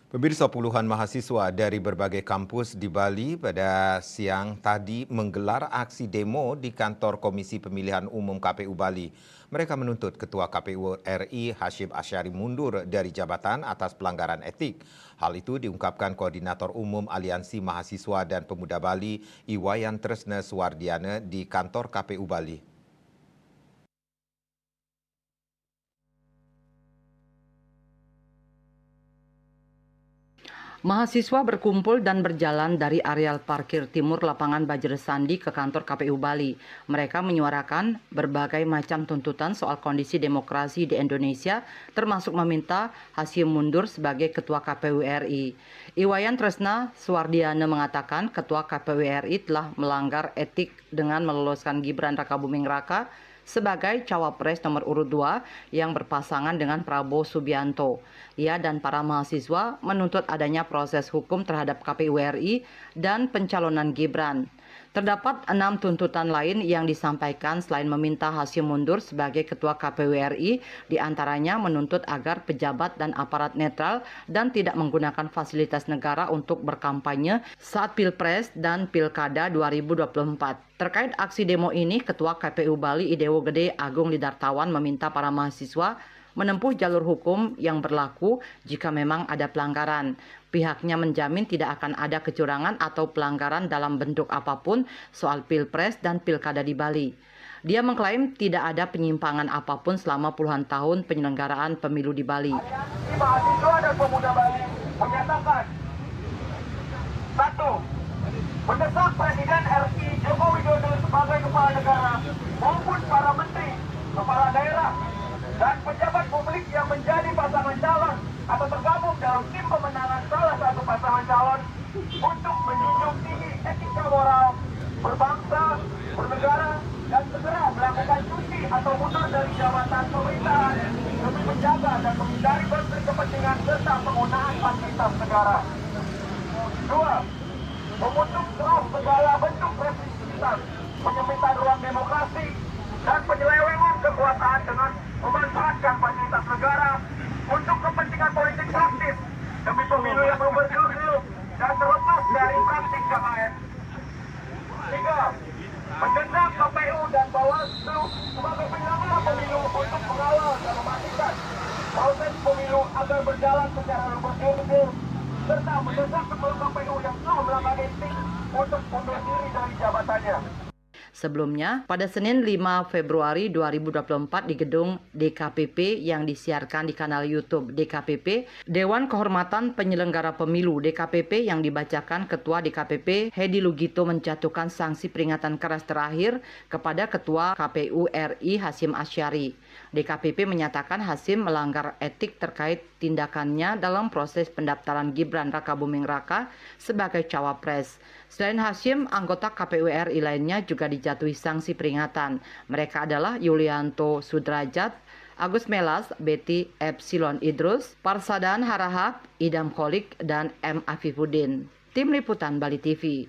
Pemirsa, puluhan mahasiswa dari berbagai kampus di Bali pada siang tadi menggelar aksi demo di kantor Komisi Pemilihan Umum KPU Bali. Mereka menuntut Ketua KPU RI Hasyim Asyari mundur dari jabatan atas pelanggaran etik. Hal itu diungkapkan Koordinator Umum Aliansi Mahasiswa dan Pemuda Bali, Iwayan Tresna Suwardiana di kantor KPU Bali. Mahasiswa berkumpul dan berjalan dari areal parkir timur lapangan Bajra Sandi ke kantor KPU Bali. Mereka menyuarakan berbagai macam tuntutan soal kondisi demokrasi di Indonesia, termasuk meminta Hasyim mundur sebagai Ketua KPU RI. Iwayan Tresna Suwardiana mengatakan Ketua KPU RI telah melanggar etik dengan meloloskan Gibran Rakabuming Raka sebagai cawapres nomor urut 2 yang berpasangan dengan Prabowo Subianto. Ia dan para mahasiswa menuntut adanya proses hukum terhadap KPU RI dan pencalonan Gibran. Terdapat 6 tuntutan lain yang disampaikan selain meminta Hasyim mundur sebagai Ketua KPU RI, diantaranya menuntut agar pejabat dan aparat netral dan tidak menggunakan fasilitas negara untuk berkampanye saat Pilpres dan Pilkada 2024. Terkait aksi demo ini, Ketua KPU Bali Idewo Gede Agung Lidartawan meminta para mahasiswa menempuh jalur hukum yang berlaku jika memang ada pelanggaran. Pihaknya menjamin tidak akan ada kecurangan atau pelanggaran dalam bentuk apapun soal Pilpres dan Pilkada di Bali. Dia mengklaim tidak ada penyimpangan apapun selama puluhan tahun penyelenggaraan pemilu di Bali. Mahasiswa dan pemuda Bali menyatakan, 1. Mendesak Presiden RI Joko Widodo sebagai kepala negara maupun para menteri, kepala daerah, dan pejabat publik yang menjadi pasangan calon atau tergabung dalam tim pemenangan salah satu pasangan calon untuk menjunjung tinggi etika moral, berbangsa, bernegara, dan segera melakukan cuti atau mundur dari jabatan pemerintahan demi menjaga dan menghindari konflik kepentingan serta penggunaan fasilitas negara. 2. Memutus terus segala bentuk represivitas, penyempitan ruang demokrasi, dan penyelewengan kekuasaan dengan memanfaatkan fasilitas negara untuk kepentingan politik praktis demi pemilu yang berkerucut dan terlepas dari praktik KKN. 3. Mendesak KPU dan Bawaslu sebagai penyelenggara pemilu untuk mengawal dan memastikan proses pemilu agar berjalan secara bersih, serta mendesak Ketua KPU yang telah melanggar etik untuk mundur diri dari jabatannya. Sebelumnya, pada Senin 5 Februari 2024 di gedung DKPP yang disiarkan di kanal YouTube DKPP, Dewan Kehormatan Penyelenggara Pemilu DKPP yang dibacakan Ketua DKPP Hedi Lugito menjatuhkan sanksi peringatan keras terakhir kepada Ketua KPU RI Hasyim Asyari. DKPP menyatakan Hasyim melanggar etik terkait tindakannya dalam proses pendaftaran Gibran Rakabuming Raka sebagai cawapres. Selain Hasyim, anggota KPU RI lainnya juga dijatuhi sanksi peringatan. Mereka adalah Yulianto Sudrajat, Agus Melas, Betty Epsilon Idrus, Parsadan Harahap, Idam Kholik, dan M. Afifuddin. Tim Liputan Bali TV.